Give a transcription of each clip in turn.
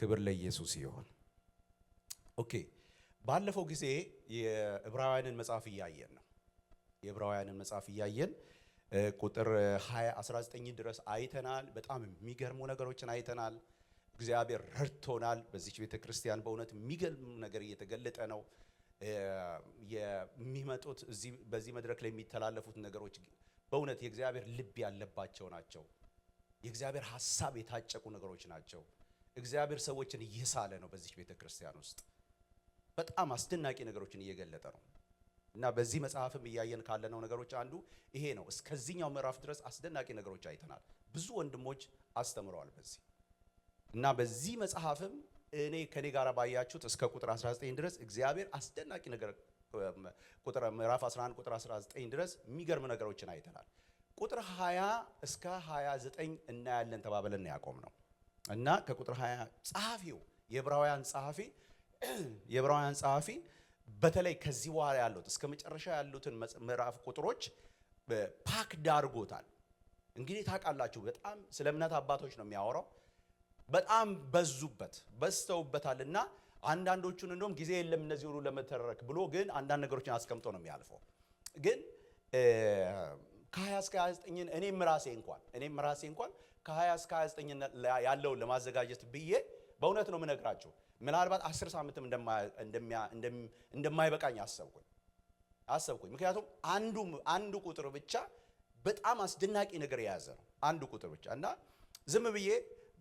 ክብር ለኢየሱስ ይሁን። ኦኬ ባለፈው ጊዜ የዕብራውያንን መጽሐፍ እያየን ነው። የዕብራውያንን መጽሐፍ እያየን ቁጥር 19 ድረስ አይተናል። በጣም የሚገርሙ ነገሮችን አይተናል። እግዚአብሔር ረድቶናል። በዚች ቤተክርስቲያን በእውነት የሚገርም ነገር እየተገለጠ ነው። የሚመጡት በዚህ መድረክ ላይ የሚተላለፉት ነገሮች በእውነት የእግዚአብሔር ልብ ያለባቸው ናቸው። የእግዚአብሔር ሐሳብ የታጨቁ ነገሮች ናቸው። እግዚአብሔር ሰዎችን እየሳለ ነው። በዚህ ቤተክርስቲያን ውስጥ በጣም አስደናቂ ነገሮችን እየገለጠ ነው እና በዚህ መጽሐፍም እያየን ካለነው ነገሮች አንዱ ይሄ ነው። እስከዚህኛው ምዕራፍ ድረስ አስደናቂ ነገሮች አይተናል። ብዙ ወንድሞች አስተምረዋል በዚህ እና በዚህ መጽሐፍም እኔ ከኔ ጋር ባያችሁት እስከ ቁጥር 19 ድረስ እግዚአብሔር አስደናቂ ነገር ቁጥር ምዕራፍ 11 ቁጥር 19 ድረስ የሚገርም ነገሮችን አይተናል። ቁጥር 20 እስከ 29 እናያለን ተባብለን ያቆም ነው እና ከቁጥር 20 ጸሐፊው የዕብራውያን ጸሐፊ በተለይ ከዚህ በኋላ ያሉት እስከ መጨረሻ ያሉትን ምዕራፍ ቁጥሮች ፓክ ዳርጎታል። እንግዲህ ታውቃላችሁ በጣም ስለ እምነት አባቶች ነው የሚያወራው። በጣም በዝተውበታልና አንዳንዶቹን እንደውም ጊዜ የለም እነዚህ ሁሉ ለመተረክ ብሎ ግን አንዳንድ ነገሮችን አስቀምጦ ነው የሚያልፈው። ግን ከ20 እስከ 29 እኔም ራሴ እንኳን ከ20 እስከ 29 ያለውን ለማዘጋጀት ብዬ በእውነት ነው የምነግራችሁ ምናልባት 10 ሳምንትም እንደማይበቃኝ አሰብኩኝ። ምክንያቱም አንዱ ቁጥር ብቻ በጣም አስደናቂ ነገር የያዘ ነው። አንዱ ቁጥር ብቻ እና ዝም ብዬ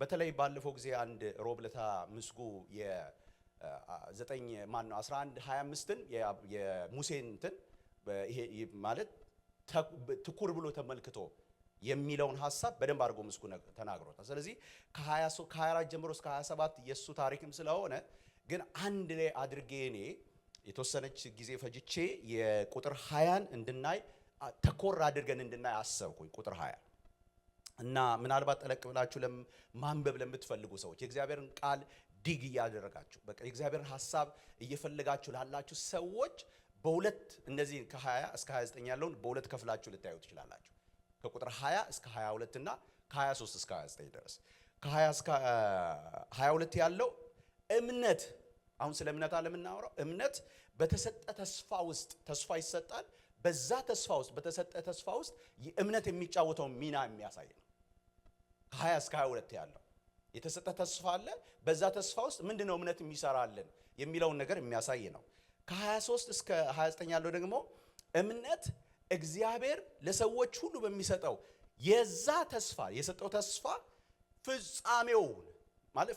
በተለይ ባለፈው ጊዜ አንድ ሮብለታ ምስጉ የ11:25ን የሙሴን እንትን ይሄ ማለት ትኩር ብሎ ተመልክቶ የሚለውን ሐሳብ በደንብ አድርጎ ምስጉ ተናግሮታል። ስለዚህ ከ24 ጀምሮ እስከ 27 የሱ ታሪክም ስለሆነ ግን አንድ ላይ አድርጌ እኔ የተወሰነች ጊዜ ፈጅቼ የቁጥር 20ን እንድናይ ተኮር አድርገን እንድናይ አሰብኩኝ። ቁጥር 20 እና ምናልባት ጠለቅ ብላችሁ ማንበብ ለምትፈልጉ ሰዎች የእግዚአብሔርን ቃል ዲግ እያደረጋችሁ በቃ የእግዚአብሔርን ሐሳብ እየፈለጋችሁ ላላችሁ ሰዎች በሁለት እነዚህ ከ20 እስከ 29 ያለውን በሁለት ከፍላችሁ ልታዩ ትችላላችሁ። ከቁጥር 20 እስከ 22 እና ከ23 እስከ 29 ድረስ ከ20 እስከ 22 ያለው እምነት። አሁን ስለ እምነት አለ የምናወራው። እምነት በተሰጠ ተስፋ ውስጥ ተስፋ ይሰጣል። በዛ ተስፋ ውስጥ በተሰጠ ተስፋ ውስጥ የእምነት የሚጫወተው ሚና የሚያሳይ ነው። ከ20 እስከ 22 ያለው የተሰጠ ተስፋ አለ። በዛ ተስፋ ውስጥ ምንድነው እምነት የሚሰራልን የሚለውን ነገር የሚያሳይ ነው። ከ23 እስከ 29 ያለው ደግሞ እምነት እግዚአብሔር ለሰዎች ሁሉ በሚሰጠው የዛ ተስፋ የሰጠው ተስፋ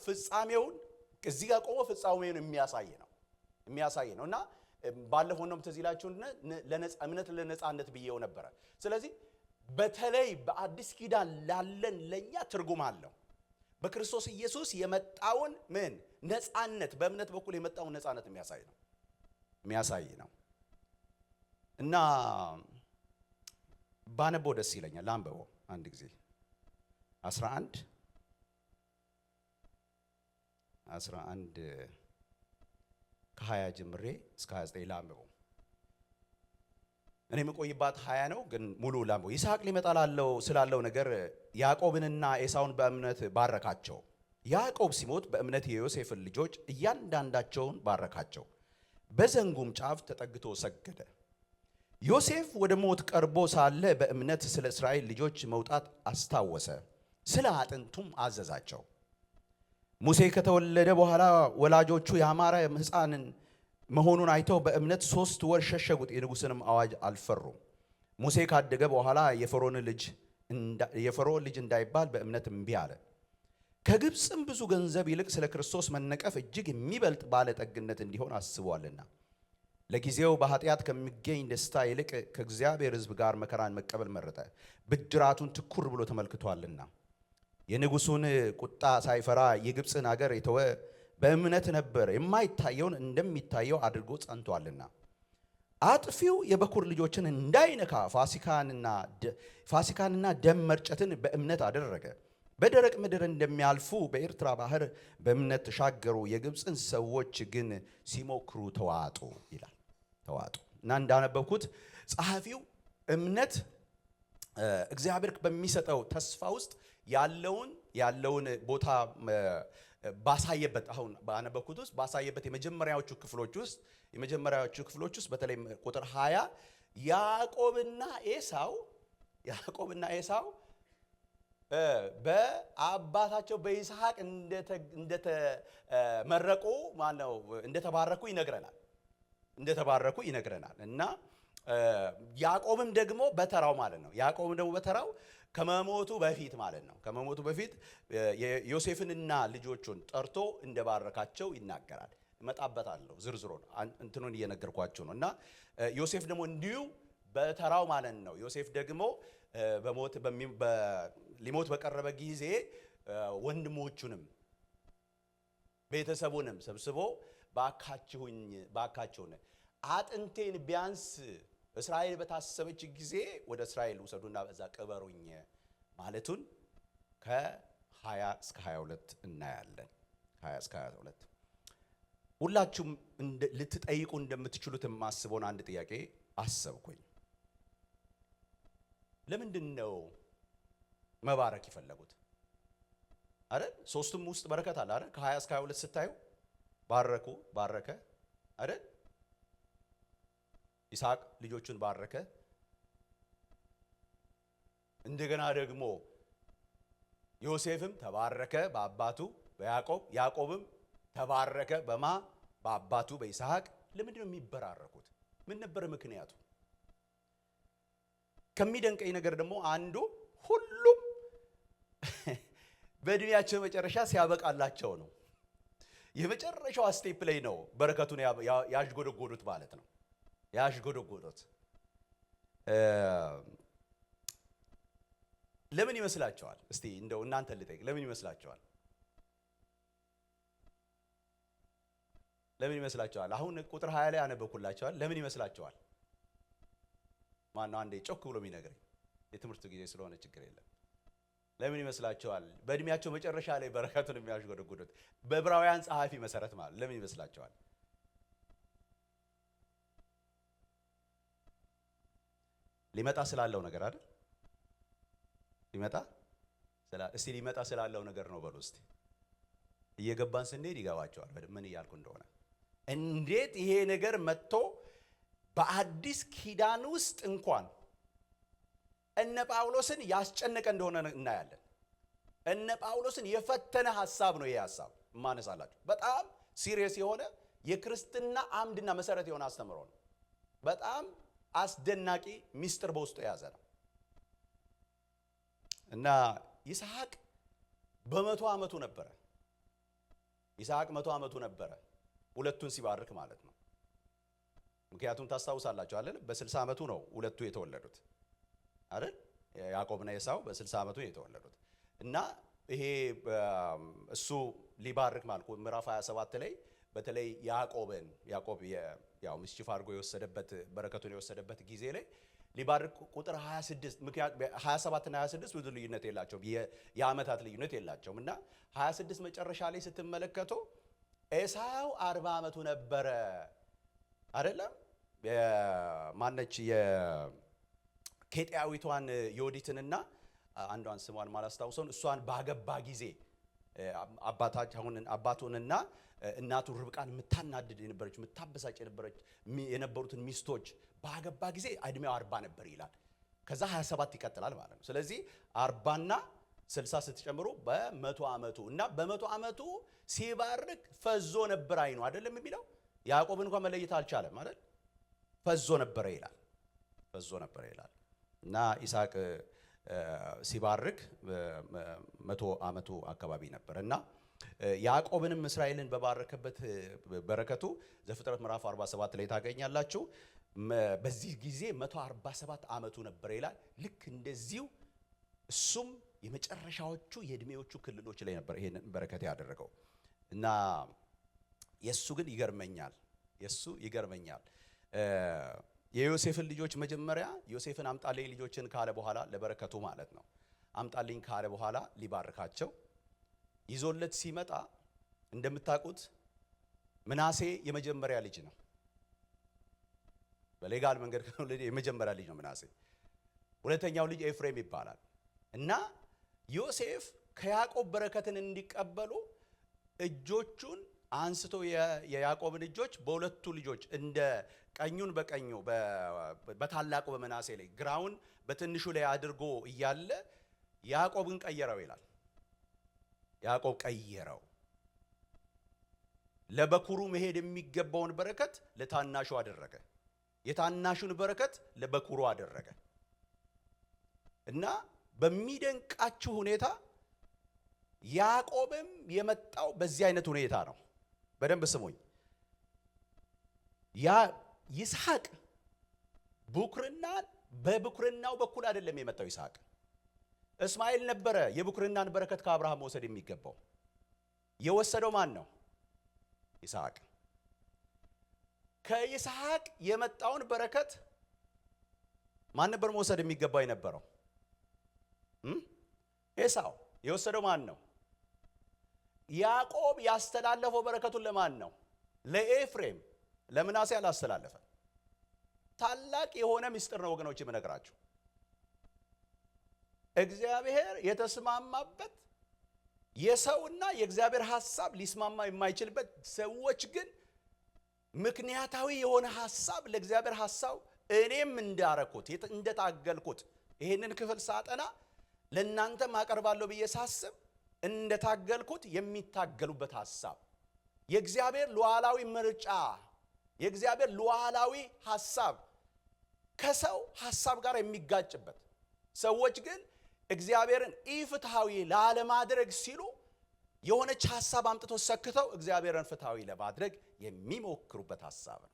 ፍጻሜውን እዚህ ጋር ቆሞ ፍጻሜውን የሚያሳይ ነው እና ባለፈው ነው ትዝ ይላችሁ እምነት ለነጻነት ብዬው ነበረ። ስለዚህ በተለይ በአዲስ ኪዳን ላለን ለኛ ትርጉም አለው። በክርስቶስ ኢየሱስ የመጣውን ነጻነት በእምነት በኩል የመጣውን ነጻነት የሚያሳይ ነው እና ባነበው ደስ ይለኛል። ላንበበው አንድ ጊዜ 11 ከ20 ጀምሬ እስከ 29 ላንበበው። እኔ የምቆይባት 20 ነው ግን ሙሉ ላንበው። ይስሐቅ ሊመጣ ስላለው ነገር ያዕቆብንና ኤሳውን በእምነት ባረካቸው። ያዕቆብ ሲሞት በእምነት የዮሴፍን ልጆች እያንዳንዳቸውን ባረካቸው። በዘንጉም ጫፍ ተጠግቶ ሰገደ። ዮሴፍ ወደ ሞት ቀርቦ ሳለ በእምነት ስለ እስራኤል ልጆች መውጣት አስታወሰ፣ ስለ አጥንቱም አዘዛቸው። ሙሴ ከተወለደ በኋላ ወላጆቹ ያማረ ሕፃንን መሆኑን አይተው በእምነት 3 ወር ሸሸጉት፣ የንጉሥንም አዋጅ አልፈሩም። ሙሴ ካደገ በኋላ የፈርዖን ልጅ እንዳይባል በእምነት እምቢ አለ። ከግብፅም ብዙ ገንዘብ ይልቅ ስለ ክርስቶስ መነቀፍ እጅግ የሚበልጥ ባለጠግነት እንዲሆን አስቧልና ለጊዜው በኃጢአት ከሚገኝ ደስታ ይልቅ ከእግዚአብሔር ሕዝብ ጋር መከራን መቀበል መረጠ፣ ብድራቱን ትኩር ብሎ ተመልክቷልና። የንጉሡን ቁጣ ሳይፈራ የግብፅን አገር የተወ በእምነት ነበር፣ የማይታየውን እንደሚታየው አድርጎ ጸንቷልና። አጥፊው የበኩር ልጆችን እንዳይነካ ፋሲካንና ደም መርጨትን በእምነት አደረገ። በደረቅ ምድር እንደሚያልፉ በኤርትራ ባህር በእምነት ተሻገሩ። የግብፅን ሰዎች ግን ሲሞክሩ ተዋጡ ይላል። ተዋጡ እና እንዳነበብኩት ጸሐፊው እምነት እግዚአብሔር በሚሰጠው ተስፋ ውስጥ ያለውን ቦታ ባሳየበት አሁን ባነበብኩት ውስጥ ባሳየበት የመጀመሪያዎቹ ክፍሎች ውስጥ በተለይ ቁጥር 20 ያዕቆብና ኤሳው በአባታቸው በይስሐቅ እንደተመረቁ ማነው እንደተባረኩ ይነግረናል እና ያዕቆብም ደግሞ በተራው ማለት ነው። ያዕቆብም ደግሞ በተራው ከመሞቱ በፊት ማለት ነው። ከመሞቱ በፊት ዮሴፍንና ልጆቹን ጠርቶ እንደባረካቸው ይናገራል። እመጣበታለሁ ዝርዝሩን እንትኑን እየነገርኳችሁ ነው። እና ዮሴፍ ደግሞ እንዲሁ በተራው ማለት ነው። ዮሴፍ ደግሞ ሊሞት በቀረበ ጊዜ ወንድሞቹንም ቤተሰቡንም ሰብስቦ ባካችሁን አጥንቴን ቢያንስ እስራኤል በታሰበች ጊዜ ወደ እስራኤል ውሰዱና በዛ ቅበሩኝ ማለቱን ከ20 እስከ 22 እናያለን። 20 እስከ 22 ሁላችሁም ልትጠይቁ እንደምትችሉት የማስበውን አንድ ጥያቄ አሰብኩኝ። ለምንድን ነው መባረክ የፈለጉት? አይደል? ሶስቱም ውስጥ በረከት አለ አይደል? ከ20 እስከ 22 ስታዩ ባረከ አይደል? ይስሐቅ ልጆቹን ባረከ። እንደገና ደግሞ ዮሴፍም ተባረከ በአባቱ በያዕቆብ፣ ያዕቆብም ተባረከ በአባቱ በይስሐቅ። ለምንድን ነው የሚበራረኩት? ምን ነበር ምክንያቱ? ከሚደንቀኝ ነገር ደግሞ አንዱ ሁሉም በእድሜያቸው መጨረሻ ሲያበቃላቸው ነው። የመጨረሻው ስቴፕ ላይ ነው በረከቱን ያዥጎደጎዱት ማለት ነው። ያዥጎደጎዱት ለምን ይመስላችኋል? እስቲ እንደው እናንተ ልጠይቅ። ለምን ይመስላችኋል? ለምን ይመስላችኋል? አሁን ቁጥር 20 ላይ አነበብኩላችኋል። ለምን ይመስላችኋል? ማነው አንዴ ጮክ ብሎ የሚነግረኝ? የትምህርቱ ጊዜ ስለሆነ ችግር የለም። ለምን ይመስላችኋል በእድሜያቸው መጨረሻ ላይ በረከቱን የሚያዥጎደጉዱት? በዕብራውያን ጸሐፊ መሰረት ማለት ለምን ይመስላችኋል? ሊመጣ ስላለው ነገር አይደል? ሊመጣ ስላለው ነገር ነው በሉ እስቲ። እየገባን ስንሄድ ይገባቸዋል ምን እያልኩ እንደሆነ። እንዴት ይሄ ነገር መጥቶ በአዲስ ኪዳን ውስጥ እንኳን እነ ጳውሎስን ያስጨነቀ እንደሆነ እናያለን። እነ ጳውሎስን የፈተነ ሐሳብ ነው ይሄ ሐሳብ ማነሳላችሁ። በጣም ሲሪየስ የሆነ የክርስትና አምድና መሰረት የሆነ አስተምሮ ነው። በጣም አስደናቂ ሚስጥር በውስጡ የያዘ ነው እና ይስሐቅ በ100 ዓመቱ ነበረ። ይስሐቅ 100 ዓመቱ ነበረ ሁለቱን ሲባርክ ማለት ነው። ምክንያቱም ታስታውሳላችሁ አይደል? በ60 ዓመቱ ነው ሁለቱ የተወለዱት አይደል? ያዕቆብና ኤሳው በ60 ዓመቱ የተወለዱት እና ይሄ እሱ ሊባርክ ማለት ምዕራፍ 27 ላይ በተለይ ያዕቆብ ያው ምስቺፍ አድርጎ የወሰደበት በረከቱን የወሰደበት ጊዜ ላይ ሊባርክ ቁጥር 26 ምክንያት 27 እና 26 ብዙ ልዩነት የላቸውም፣ የዓመታት ልዩነት የላቸውም እና 26 መጨረሻ ላይ ስትመለከቱ ኤሳው 40 ዓመቱ ነበረ አይደለም? ማነች የኬጢያዊቷን ዮዲትንና አንዷን ስሟን ማላስታውሰውን እሷን ባገባ ጊዜ አባቱንና እናቱ ርብቃን የምታናድድ የነበረች የምታበሳጭ የነበሩትን ሚስቶች ባገባ ጊዜ እድሜው 40 ነበር ይላል። ከዛ 27 ይቀጥላል ማለት ነው። ስለዚህ 40ና 60 ስትጨምሩ በ100 ዓመቱ እና በ100 ዓመቱ ሲባርክ ፈዞ ነበር አይኑ አይደለም የሚለው። ያዕቆብን እንኳን መለየት አልቻለም አይደል? ፈዞ ነበር ይላል እና ይስሐቅ ሲባርክ 100 ዓመቱ አካባቢ ነበር እና ያዕቆብንም እስራኤልን በባረከበት በረከቱ ዘፍጥረት ምዕራፍ 47 ላይ ታገኛላችሁ። በዚህ ጊዜ 147 ዓመቱ ነበር ይላል። ልክ እንደዚሁ እሱም የመጨረሻዎቹ የእድሜዎቹ ክልሎች ላይ ነበር ይሄንን በረከት ያደረገው እና የሱ ግን ይገርመኛል። የዮሴፍን ልጆች መጀመሪያ ዮሴፍን አምጣልኝ ልጆችን ካለ በኋላ ለበረከቱ ማለት ነው አምጣልኝ ካለ በኋላ ሊባርካቸው ይዞለት ሲመጣ እንደምታውቁት ምናሴ የመጀመሪያ ልጅ ነው። በሌጋል መንገድ የመጀመሪያ ልጅ ነው ምናሴ። ሁለተኛው ልጅ ኤፍሬም ይባላል እና ዮሴፍ ከያዕቆብ በረከትን እንዲቀበሉ እጆቹን አንስቶ የያዕቆብን እጆች በሁለቱ ልጆች እንደ ቀኙን በቀኙ በታላቁ በመናሴ ላይ ግራውን በትንሹ ላይ አድርጎ እያለ ያዕቆብን ቀየረው ይላል። ያዕቆብ ቀየረው። ለበኩሩ መሄድ የሚገባውን በረከት ለታናሹ አደረገ። የታናሹን በረከት ለበኩሩ አደረገ። እና በሚደንቃችሁ ሁኔታ ያዕቆብም የመጣው በዚህ አይነት ሁኔታ ነው። በደንብ ስሙኝ። ያ ይስሐቅ ብኩርናን በብኩርናው በኩል አይደለም የመጣው። ይስሐቅ እስማኤል ነበረ የብኩርናን በረከት ከአብርሃም መውሰድ የሚገባው። የወሰደው ማን ነው? ይስሐቅ። ከይስሐቅ የመጣውን በረከት ማን ነበር መውሰድ የሚገባው የነበረው? ኤሳው። የወሰደው ማን ነው? ያዕቆብ ያስተላለፈው በረከቱን ለማን ነው? ለኤፍሬም። ለምናሴ አላስተላለፈ። ታላቅ የሆነ ምስጢር ነው ወገኖች የምነግራችሁ። እግዚአብሔር የተስማማበት የሰውና የእግዚአብሔር ሐሳብ ሊስማማ የማይችልበት፣ ሰዎች ግን ምክንያታዊ የሆነ ሐሳብ ለእግዚአብሔር ሐሳብ እኔም እንዳረኩት እንደታገልኩት ይሄንን ክፍል ሳጠና ለእናንተም አቀርባለሁ ብዬ ሳስብ እንደታገልኩት የሚታገሉበት ሐሳብ፣ የእግዚአብሔር ሉዓላዊ ምርጫ፣ የእግዚአብሔር ሉዓላዊ ሐሳብ ከሰው ሐሳብ ጋር የሚጋጭበት፣ ሰዎች ግን እግዚአብሔርን ኢፍትሃዊ ላለማድረግ ሲሉ የሆነች ሐሳብ አምጥቶ ሰክተው እግዚአብሔርን ፍትሃዊ ለማድረግ የሚሞክሩበት ሐሳብ ነው።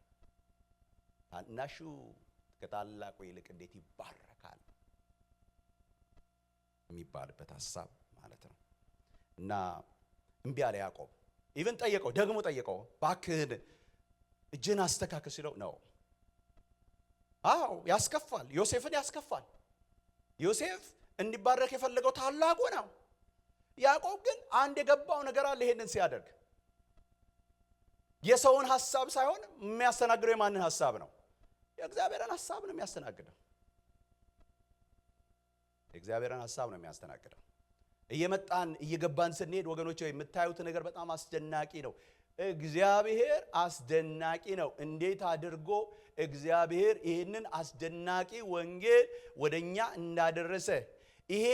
ታናሹ ከታላቁ ይልቅ እንዴት ይባረካል የሚባልበት ሐሳብ ማለት ነው። እና እምቢ አለ ያዕቆብ። ኢቭን ጠየቀው፣ ደግሞ ጠየቀው፣ እባክህን እጅህን አስተካክል ሲለው ነው። አዎ ያስከፋል፣ ዮሴፍን ያስከፋል። ዮሴፍ እንዲባረክ የፈለገው ታላቁ ነው። ያዕቆብ ግን አንድ የገባው ነገር አለ። ይሄንን ሲያደርግ የሰውን ሐሳብ ሳይሆን የሚያስተናግደው የማንን ሐሳብ ነው? የእግዚአብሔርን ሐሳብ ነው የሚያስተናግደው። የእግዚአብሔርን ሐሳብ ነው የሚያስተናግደው። እየመጣን እየገባን ስንሄድ ወገኖች የምታዩት ነገር በጣም አስደናቂ ነው። እግዚአብሔር አስደናቂ ነው። እንዴት አድርጎ እግዚአብሔር ይህንን አስደናቂ ወንጌል ወደኛ እንዳደረሰ ይሄ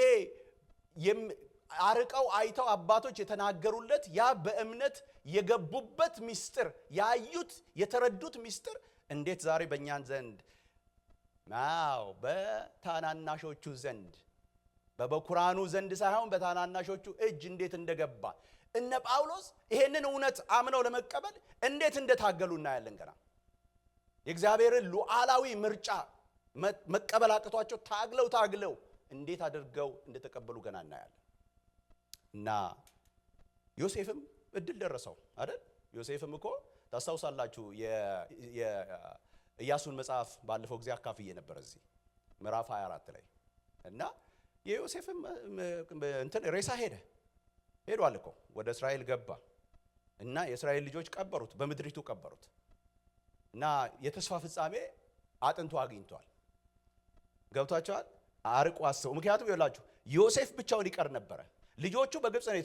አርቀው አይተው አባቶች የተናገሩለት ያ በእምነት የገቡበት ምስጢር፣ ያዩት የተረዱት ምስጢር እንዴት ዛሬ በእኛን ዘንድ በታናናሾቹ ዘንድ በበኩራኑ ዘንድ ሳይሆን በታናናሾቹ እጅ እንዴት እንደገባ እነ ጳውሎስ ይሄንን እውነት አምነው ለመቀበል እንዴት እንደታገሉ እናያለን። ገና የእግዚአብሔርን ሉዓላዊ ምርጫ መቀበል አቅቷቸው ታግለው እንዴት አድርገው እንደተቀበሉ ገና እናያለን። እና ዮሴፍም እድል ደረሰው አይደል? ዮሴፍም እኮ ታስታውሳላችሁ የኢያሱን መጽሐፍ ባለፈው ጊዜ አካፍዬ ነበር እዚህ ምዕራፍ 24 ላይ። እና የዮሴፍም እንትን ሬሳ ሄዷል እኮ ወደ እስራኤል ገባ እና የእስራኤል ልጆች ቀበሩት፣ በምድሪቱ ቀበሩት። እና የተስፋ ፍጻሜ አጥንቱ አግኝቷል። ገብቷቸዋል? አርቆ አስበው። ምክንያቱም ይኸውላችሁ ዮሴፍ ብቻውን ይቀር ነበረ። ልጆቹ በግብፅ ነው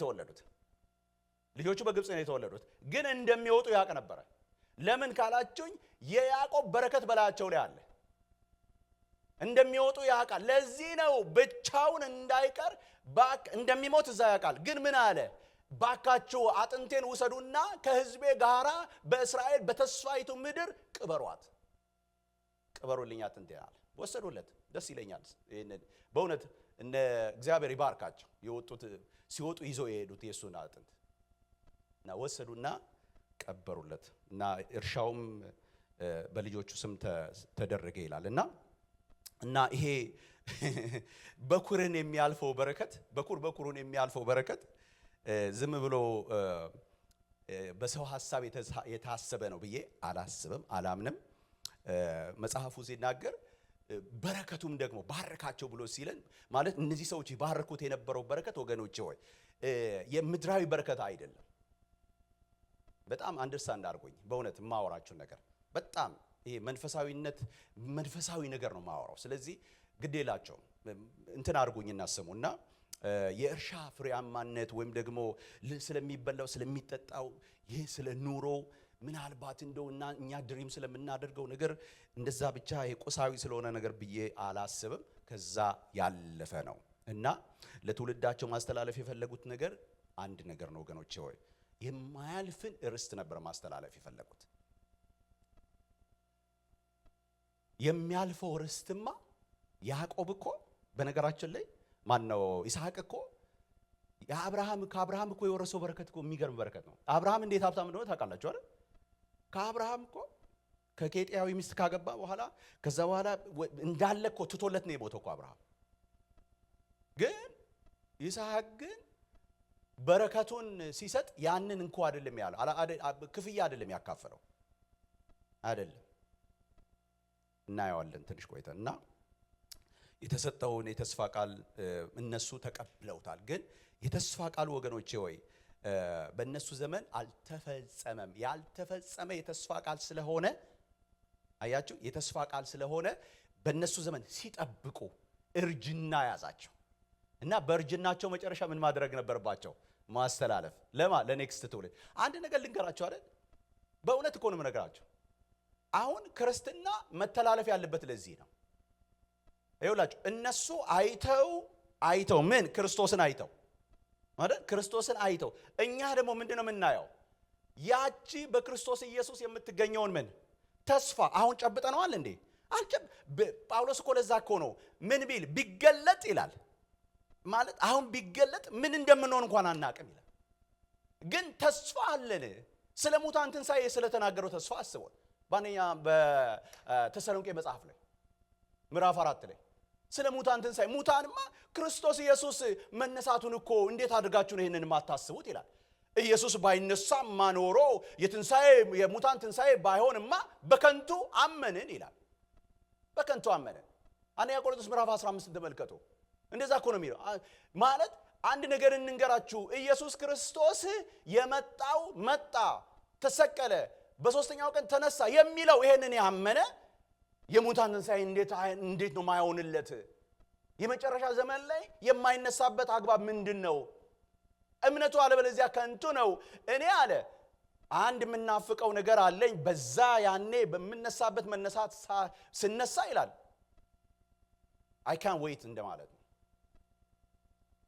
የተወለዱት። ግን እንደሚወጡ ያውቅ ነበረ። ለምን ካላችሁኝ የያዕቆብ በረከት በላያቸው ላይ አለ። እንደሚወጡ ያውቃል። ለዚህ ነው ብቻውን እንዳይቀር እንደሚሞት እዛ ያውቃል። ግን ምን አለ? ባካችሁ አጥንቴን ውሰዱና ከሕዝቤ ጋራ በእስራኤል በተስፋይቱ ምድር ቅበሩልኝ አጥንቴን አለ። ወሰዱለት። ደስ ይለኛል። ይሄንን በእውነት እነ እግዚአብሔር ይባርካቸው። ሲወጡ ይዘው የሄዱት የሱን አጥንት እና ወሰዱና ቀበሩለት። እና እርሻውም በልጆቹ ስም ተደረገ ይላል። እና ይሄ በኩርን የሚያልፈው በረከት በኩሩን የሚያልፈው በረከት ዝም ብሎ በሰው ሐሳብ የታሰበ ነው ብዬ አላምንም። መጽሐፉ ሲናገር በረከቱም ደግሞ ባረካቸው ብሎ ሲለን ማለት እነዚህ ሰዎች ይባረኩት የነበረው በረከት ወገኖቼ ሆይ የምድራዊ በረከት አይደለም። በጣም አንደርስታንድ አድርጎኝ በእውነት የማወራችሁ ነገር በጣም ይሄ መንፈሳዊ ነገር ነው የማወራው። ስለዚህ ግዴላቸው እንትን አድርጉኝና ስሙና የእርሻ ፍሬያማነት ወይም ደግሞ ስለሚበላው ስለሚጠጣው ይሄ ስለ ኑሮ ምናልባት እንደውና እኛ ድሪም ስለምናደርገው ነገር እንደዛ ብቻ የቁሳዊ ስለሆነ ነገር ብዬ አላስብም። ከዛ ያለፈ ነው እና ለትውልዳቸው ማስተላለፍ የፈለጉት ነገር አንድ ነገር ነው ወገኖቼ ሆይ የማያልፍን ርስት ነበር ማስተላለፍ የፈለጉት። የሚያልፈው ርስትማ ያዕቆብ እኮ በነገራችን ላይ ማን ነው ይስሐቅ እኮ ከአብርሃም እኮ የወረሰው በረከት እኮ የሚገርም በረከት ነው። አብርሃም እንዴት ሀብታም እንደሆነ ታውቃላችሁ አይደል? ከአብርሃም እኮ ከኬጢያዊ ሚስት ካገባ በኋላ ከዛ በኋላ እንዳለ እኮ ትቶለት ነው የሞተው እኮ አብርሃም። ግን ይስሐቅ ግን በረከቱን ሲሰጥ ያንን እንኳን አይደለም ያለው ክፍያ አይደለም ያካፈለው አይደለም። እናየዋለን ትንሽ ቆይተን እና የተሰጠውን የተስፋ ቃል እነሱ ተቀብለውታል። ግን የተስፋ ቃል ወገኖቼ ሆይ በእነሱ ዘመን አልተፈጸመም። ያልተፈጸመ የተስፋ ቃል ስለሆነ አያችሁ፣ የተስፋ ቃል ስለሆነ በእነሱ ዘመን ሲጠብቁ እርጅና ያዛቸው እና በእርጅናቸው መጨረሻ ምን ማድረግ ነበረባቸው? ማስተላለፍ ለኔክስት ትውልድ። አንድ ነገር ልንገራቸው አይደል? በእውነት እኮ ነው የምነግራቸው። አሁን ክርስትና መተላለፍ ያለበት ለዚህ ነው። ይኸውላችሁ እነሱ አይተው ምን ክርስቶስን አይተው ማለት ክርስቶስን አይተው፣ እኛ ደግሞ ምንድነው የምናየው? ያቺ በክርስቶስ ኢየሱስ የምትገኘውን ምን ተስፋ አሁን ጨብጠነዋል እንዴ? ጳውሎስ እኮ ለዛ እኮ ነው ምን ቢል ቢገለጥ ይላል ማለት አሁን ቢገለጥ ምን እንደምንሆን እንኳን አናቅም ይላል። ግን ተስፋ አለን። ስለ ሙታን ትንሣኤ ስለተናገረው ተስፋ አስበው በተሰሎንቄ መጽሐፍ ላይ ምዕራፍ 4 ላይ ስለ ሙታን ትንሣኤ ሙታንማ ክርስቶስ ኢየሱስ መነሳቱን እኮ እንዴት አድርጋችሁ ነው ይሄንን ማታስቡት ይላል። ኢየሱስ ባይነሳማ ኖሮ የሙታን ትንሣኤ ባይሆንማ በከንቱ አመንን ይላል። በከንቱ አመንን። አንደኛ ቆሮንቶስ ምዕራፍ 15 ተመልከቱ። እንደዛ እኮ ነው የሚለው ማለት አንድ ነገር እንንገራችሁ፣ ኢየሱስ ክርስቶስ የመጣው መጣ፣ ተሰቀለ፣ በሶስተኛው ቀን ተነሳ የሚለው ይሄንን ያመነ የሙታን ትንሣኤ እንዴት ነው ማይሆንለት? የመጨረሻ ዘመን ላይ የማይነሳበት አግባብ ምንድነው? እምነቱ አለበለዚያ ከንቱ ነው። እኔ አለ አንድ የምናፍቀው ነገር አለኝ፣ በዛ ያኔ በምነሳበት መነሳት ስነሳ ይላል I can't wait እንደማለት ነው።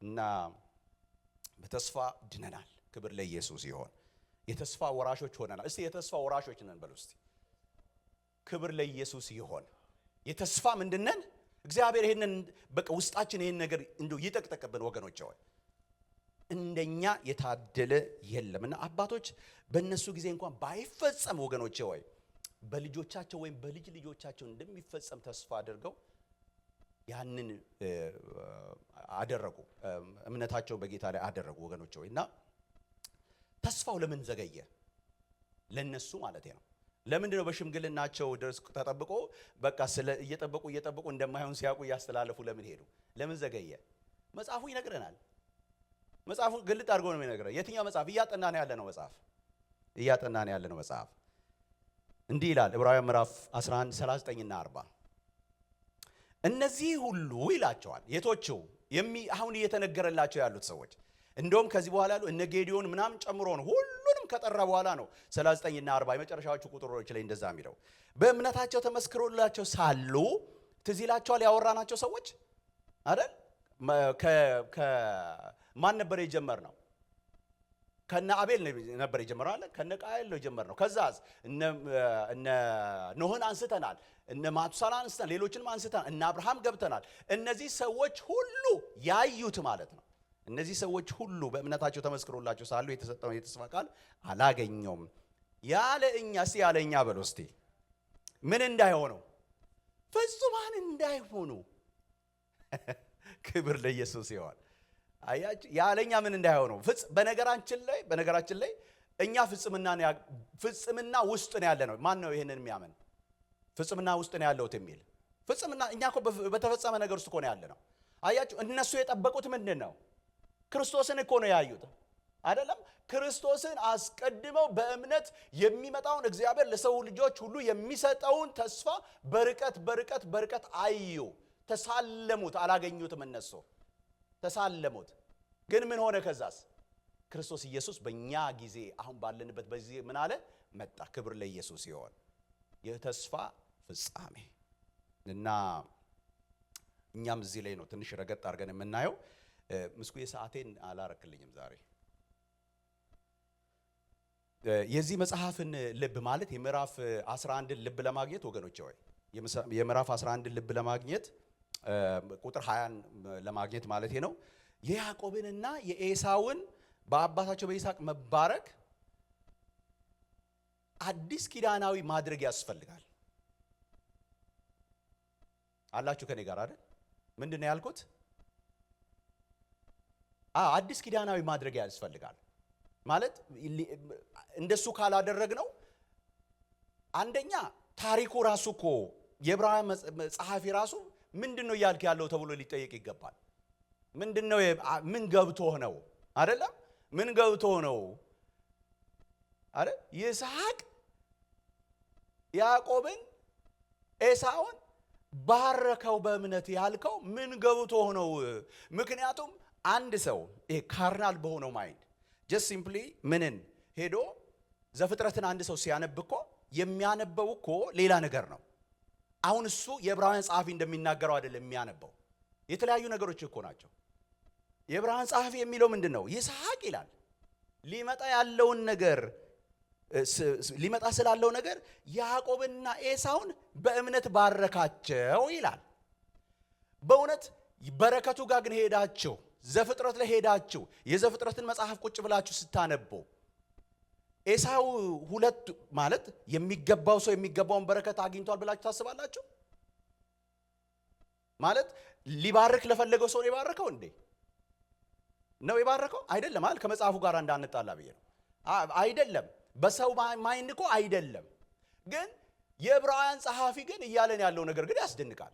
እና በተስፋ ድነናል። ክብር ለኢየሱስ ይሁን። የተስፋ ወራሾች ሆነናል። እስቲ የተስፋ ወራሾች ነን በሉ እስቲ። ክብር ለኢየሱስ ይሁን። የተስፋ ምንድነን? እግዚአብሔር ይሄንን በቃ ውስጣችን ይሄን ነገር እንደው ይጠቅጠቅብን ወገኖች ሆይ። እንደኛ የታደለ የለምና አባቶች በእነሱ ጊዜ እንኳን ባይፈጸም ወገኖች ሆይ በልጆቻቸው ወይም በልጅ ልጆቻቸው እንደሚፈጸም ተስፋ አድርገው ያንን አደረጉ። እምነታቸው በጌታ ላይ አደረጉ ወገኖች ሆይ። እና ተስፋው ለምን ዘገየ? ለነሱ ማለት ነው። ለምንድን ነው በሽምግልናቸው ድረስ ተጠብቆ በቃ እየጠበቁ እንደማይሆን ሲያውቁ እያስተላለፉ ለምን ሄዱ? ለምን ዘገየ? መጽሐፉ ይነግረናል። መጽሐፉ ግልጥ አድርጎ ነው የሚነግረን። የትኛው መጽሐፍ እያጠናን ያለ ነው? መጽሐፍ እንዲህ ይላል ዕብራውያን ምዕራፍ 11 39 እና 40 እነዚህ ሁሉ ይላቸዋል የቶቹ አሁን እየተነገረላቸው ያሉት ሰዎች እንደውም ከዚህ በኋላ ያሉ እነ ጌዲዮን ምናምን ጨምሮ ነው ሁሉንም ከጠራ በኋላ ነው 39 እና 40 የመጨረሻዎቹ ቁጥሮች ላይ እንደዛ የሚለው በእምነታቸው ተመስክሮላቸው ሳሉ ትዝ ይላቸዋል ያወራናቸው ሰዎች አይደል? ማን ነበር የጀመርነው? ከነ አቤል ነበር የጀመረው አለ። ከነ ቃየል ነው የጀመርነው። ከዛስ እነ ኖህን አንስተናል፣ እነ ማቱሳላ አንስተናል፣ ሌሎችንም አንስተናል፣ እነ አብርሃም ገብተናል። እነዚህ ሰዎች ሁሉ ያዩት ማለት ነው። እነዚህ ሰዎች ሁሉ በእምነታቸው ተመስክሮላቸው ሳሉ የተሰጠውን የተስፋ ቃል አላገኘውም። ያለ እኛ በሉ እስቲ ምን እንዳይሆኑ? ፍጹማን እንዳይሆኑ። ክብር ለኢየሱስ ይሁን። አያችሁ ያለኛ ምን እንዳይሆኑ በነገራችን ላይ እኛ ፍጽምና ውስጥ ነው ያለ ነው። ማን ነው ይሄንን የሚያምን? ፍጽምና ውስጥ ነው ያለውት የሚል ፍጽምና እኛ እኮ በተፈጸመ ነገር ውስጥ እኮ ነው ያለ ነው። አያችሁ እነሱ የጠበቁት ምንድን ነው? ክርስቶስን እኮ ነው ያዩት አይደለም? ክርስቶስን አስቀድመው በእምነት የሚመጣውን እግዚአብሔር ለሰው ልጆች ሁሉ የሚሰጠውን ተስፋ በርቀት አዩ፣ ተሳለሙት፣ አላገኙትም እነሱ። ተሳለሙት። ግን ምን ሆነ? ከዛስ ክርስቶስ ኢየሱስ በእኛ ጊዜ አሁን ባለንበት በዚህ ምን አለ? መጣ። ክብር ለኢየሱስ ይሁን። የተስፋ ፍጻሜ እና እኛም እዚህ ላይ ነው ትንሽ ረገጥ አድርገን የምናየው። ምስኩ የሰዓቴን አላረክልኝም ዛሬ። የዚህ መጽሐፍን ልብ ማለት የምዕራፍ 11ን ልብ ለማግኘት ወገኖቼ ሆይ የምዕራፍ 11ን ልብ ለማግኘት ቁጥር 20ን ለማግኘት ማለት ነው የያዕቆብንና የኤሳውን በአባታቸው በይስሐቅ መባረክ አዲስ ኪዳናዊ ማድረግ ያስፈልጋል። አላችሁ ከኔ ጋር አይደል? ምንድነው ያልኩት? አዲስ ኪዳናዊ ማድረግ ያስፈልጋል ማለት እንደሱ ካላደረግነው አንደኛ ታሪኩ ራሱ እኮ የዕብራውያን ጸሐፊ ራሱ ምንድነው ያልክ ያለው ተብሎ ሊጠየቅ ይገባል። ምንድነው? ምን ገብቶህ ነው? አይደለም ምን ገብቶህ ነው? አይደል? ይስሐቅ ያዕቆብን ኤሳውን ባረከው በእምነት ያልከው ምን ገብቶህ ነው? ምክንያቱም አንድ ሰው ይሄ ካርናል በሆነው ማይንድ ጀስት ሲምፕሊ ምንን ሄዶ ዘፍጥረትን አንድ ሰው ሲያነብ እኮ የሚያነበው እኮ ሌላ ነገር ነው። አሁን እሱ የዕብራውያን ጸሐፊ እንደሚናገረው አይደለም የሚያነበው፣ የተለያዩ ነገሮች እኮ ናቸው። የዕብራውያን ጸሐፊ የሚለው ምንድነው? ይስሐቅ ይላል ሊመጣ ያለውን ነገር ሊመጣ ስላለው ነገር ያዕቆብና ኤሳውን በእምነት ባረካቸው ይላል። በእውነት በረከቱ ጋር ግን ሄዳችሁ ዘፍጥረት ላይ ሄዳችሁ የዘፍጥረትን መጽሐፍ ቁጭ ብላችሁ ስታነቡ ኤሳው ሁለት ማለት የሚገባው ሰው የሚገባውን በረከት አግኝቷል ብላችሁ ታስባላችሁ? ማለት ሊባርክ ለፈለገው ሰው የባረከው እንዴ ነው የባረከው? አይደለም አይደል? ከመጽሐፉ ጋር እንዳንጣላ ብዬ ነው። አይደለም በሰው ማይንድ እኮ አይደለም። ግን የዕብራውያን ጸሐፊ ግን እያለን ያለው ነገር ግን ያስደንቃል።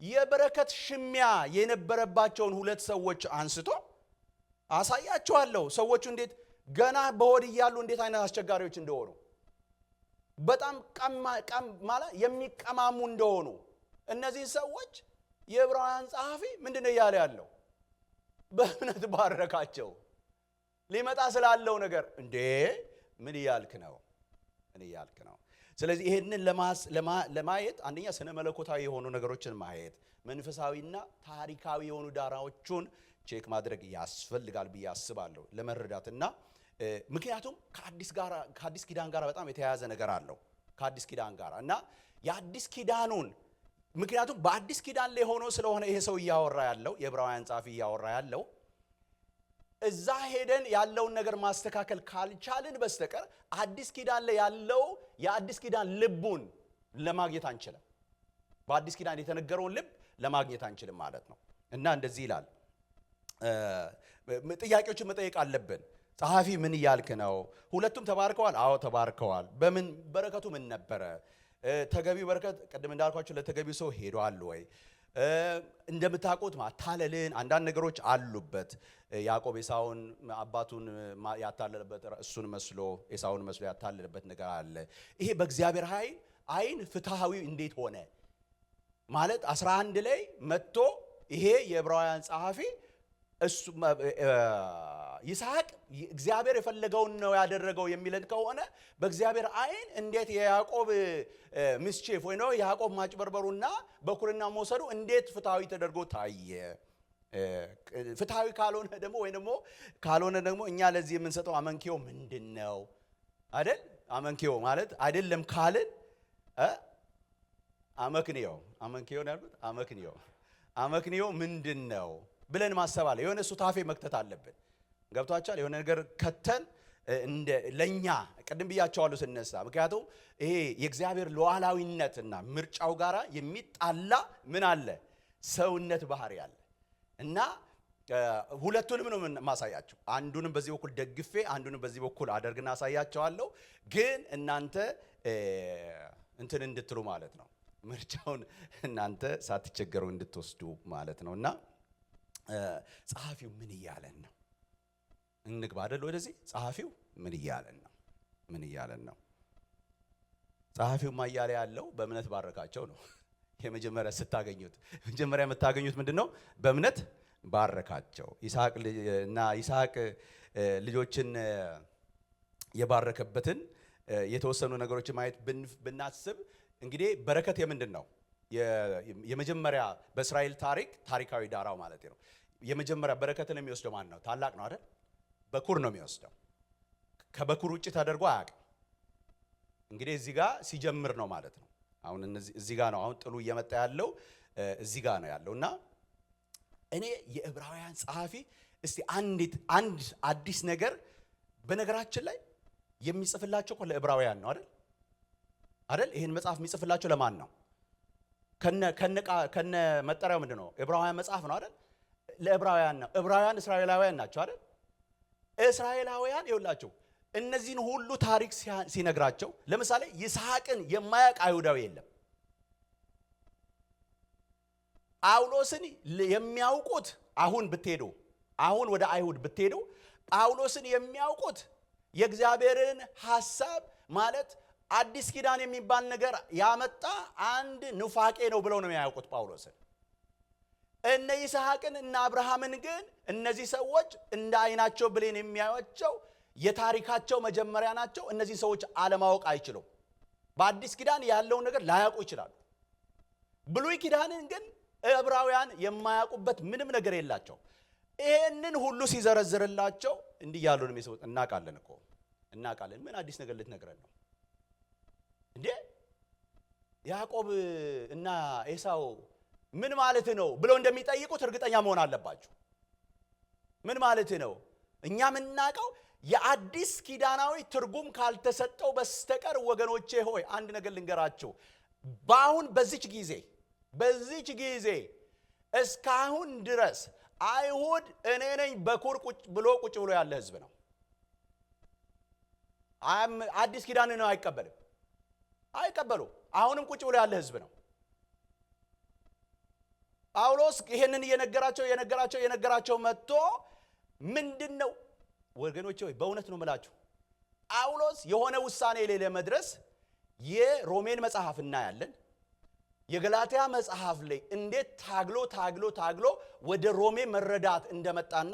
የበረከት ሽሚያ የነበረባቸውን ሁለት ሰዎች አንስቶ አሳያቸዋለሁ። ሰዎቹ እንዴት ገና በሆድ እያሉ እንዴት አይነት አስቸጋሪዎች እንደሆኑ በጣም ማለት የሚቀማሙ እንደሆኑ እነዚህ ሰዎች የዕብራውያን ጸሐፊ ምንድነው እያለ ያለው? በእምነት ባረካቸው ሊመጣ ስላለው ነገር። እንዴ ምን እያልክ ነው? ምን እያልክ ነው? ስለዚህ ይሄንን ለማየት አንደኛ ስነ መለኮታዊ የሆኑ ነገሮችን ማየት፣ መንፈሳዊና ታሪካዊ የሆኑ ዳራዎቹን ቼክ ማድረግ ያስፈልጋል ብዬ አስባለሁ ለመረዳትና ምክንያቱም ከአዲስ ኪዳን ጋር በጣም የተያያዘ ነገር አለው ከአዲስ ኪዳን ጋር እና የአዲስ ኪዳኑን ምክንያቱም በአዲስ ኪዳን ላይ ሆኖ ስለሆነ ይሄ ሰው እያወራ ያለው የዕብራውያን ጸሐፊ እያወራ ያለው እዛ ሄደን ያለውን ነገር ማስተካከል ካልቻልን በስተቀር አዲስ ኪዳን ላይ ያለው የአዲስ ኪዳን ልቡን ለማግኘት አንችልም። በአዲስ ኪዳን የተነገረውን ልብ ለማግኘት አንችልም ማለት ነው። እና እንደዚህ ይላል። ጥያቄዎችን መጠየቅ አለብን። ጸሐፊ ምን እያልክ ነው? ሁለቱም ተባርከዋል? አዎ ተባርከዋል። በምን በረከቱ ምን ነበረ? ተገቢው በረከት ቅድም እንዳልኳችሁ ለተገቢው ሰው ሄዷል ወይ? እንደምታውቁት ማታለልን አንዳንድ ነገሮች አሉበት። ያዕቆብ ኤሳውን አባቱን ያታለለበት እሱን መስሎ ኤሳውን መስሎ ያታለለበት ነገር አለ። ይሄ በእግዚአብሔር አይን ፍትሃዊ እንዴት ሆነ ማለት 11 ላይ መጥቶ ይሄ የዕብራውያን ጸሐፊ እሱ ይስሐቅ እግዚአብሔር የፈለገውን ነው ያደረገው የሚለን ከሆነ በእግዚአብሔር አይን እንዴት የያዕቆብ ምስቼፍ ወይ ነው ያዕቆብ ማጭበርበሩና በኩርና መውሰዱ እንዴት ፍትሃዊ ተደርጎ ታየ? ፍትሃዊ ካልሆነ ደግሞ ወይ ደግሞ ካልሆነ ደግሞ እኛ ለዚህ የምንሰጠው አመንኪዮ ምንድነው? አይደል? አመንኪዮ ማለት አይደለም ካልን አመንኪዮ ነው ያልኩት። አመክንዮ ምንድነው ብለን ማሰብ አለ። የሆነ ሱታፌ መክተት አለብን። ገብቷችኋል? የሆነ ነገር ከተን እንደ ለኛ ቀደም ብያቸዋለሁ ስነሳ። ምክንያቱም ይሄ የእግዚአብሔር ሉዓላዊነትና ምርጫው ጋራ የሚጣላ ምን አለ? ሰውነት ባህሪ አለ እና ሁለቱንም ነው ማሳያቸው። አንዱንም በዚህ በኩል ደግፌ አንዱንም በዚህ በኩል አደርግና አሳያቸዋለሁ። ግን እናንተ እንትን እንድትሉ ማለት ነው። ምርጫውን እናንተ ሳትቸገሩ እንድትወስዱ ማለት ነውና ጸሐፊው ምን እያለን ነው? እንግባ አይደል ወደዚህ። ጸሐፊው ምን እያለን ነው? ጸሐፊው ማያለ ያለው በእምነት ባረካቸው ነው። የመጀመሪያ የምታገኙት ምንድነው? በእምነት ባረካቸው። ይስሐቅ ልጆችን የባረከበትን የተወሰኑ ነገሮችን ማየት ብናስብ እንግዲህ በረከት የምንድን ነው? የመጀመሪያ በእስራኤል ታሪካዊ ዳራው ማለት ነው። የመጀመሪያ በረከትን የሚወስደው ማን ነው? ታላቅ ነው አይደል? በኩር ነው የሚወስደው። ከበኩር ውጭ ተደርጎ አያውቅም። እንግዲህ እዚህ ጋር ሲጀምር ነው ማለት ነው። አሁን እዚህ ጋር ነው አሁን ጥሉ እየመጣ ያለው እዚህ ጋር ነው ያለውና እኔ የዕብራውያን ጸሐፊ እስቲ አንድ አዲስ ነገር በነገራችን ላይ የሚጽፍላቸው እኮ ለዕብራውያን ነው አይደል? ይሄን መጽሐፍ የሚጽፍላቸው ለማን ነው? ከነ መጠሪያው ምንድን ነው? ዕብራውያን መጽሐፍ ነው አይደል? ለዕብራውያን ነው። ዕብራውያን እስራኤላውያን ናቸው አይደል? እስራኤላውያን ይኸውላችሁ እነዚህን ሁሉ ታሪክ ሲነግራቸው ለምሳሌ ይስሐቅን የማያውቅ አይሁዳዊ የለም። ጳውሎስን የሚያውቁት አሁን ወደ አይሁድ ብትሄዱ ጳውሎስን የሚያውቁት የእግዚአብሔርን ሐሳብ ማለት አዲስ ኪዳን የሚባል ነገር ያመጣ አንድ ኑፋቄ ነው ብለው ነው የሚያውቁት ጳውሎስን። እነ ይስሐቅን እና አብርሃምን ግን እነዚህ ሰዎች እንደ አይናቸው ብሌን የሚያዩቸው የታሪካቸው መጀመሪያ ናቸው። እነዚህ ሰዎች አለማወቅ አይችሉም። በአዲስ ኪዳን ያለውን ነገር ላያውቁ ይችላሉ። ብሉይ ኪዳንን ግን ዕብራውያን የማያውቁበት ምንም ነገር የላቸው። ይሄንን ሁሉ ሲዘረዝርላቸው እንዲህ ያሉ ነው የሚሰጡት። እናውቃለን። ምን አዲስ ነገር ልትነግረን ነው እንዴ? ያዕቆብ እና ኤሳው ምን ማለት ነው ብለው እንደሚጠይቁት እርግጠኛ መሆን አለባችሁ። ምን ማለት ነው? እኛ የምናውቀው የአዲስ ኪዳናዊ ትርጉም ካልተሰጠው በስተቀር ወገኖቼ ሆይ አንድ ነገር ልንገራችሁ። በአሁን በዚች ጊዜ እስካሁን ድረስ አይሁድ እኔ ነኝ በኩር ቁጭ ብሎ ያለ ህዝብ ነው። አዲስ ኪዳን ነው አይቀበሉ። አሁንም ቁጭ ብሎ ያለ ህዝብ ነው። ጳውሎስ ይሄንን እየነገራቸው መጥቶ ምንድነው ወገኖቼ ሆይ በእውነት ነው የምላችሁ ጳውሎስ የሆነ ውሳኔ ላይ ለመድረስ የሮሜን መጽሐፍ እናያለን። የገላትያ መጽሐፍ ላይ እንዴት ታግሎ ወደ ሮሜ መረዳት እንደመጣና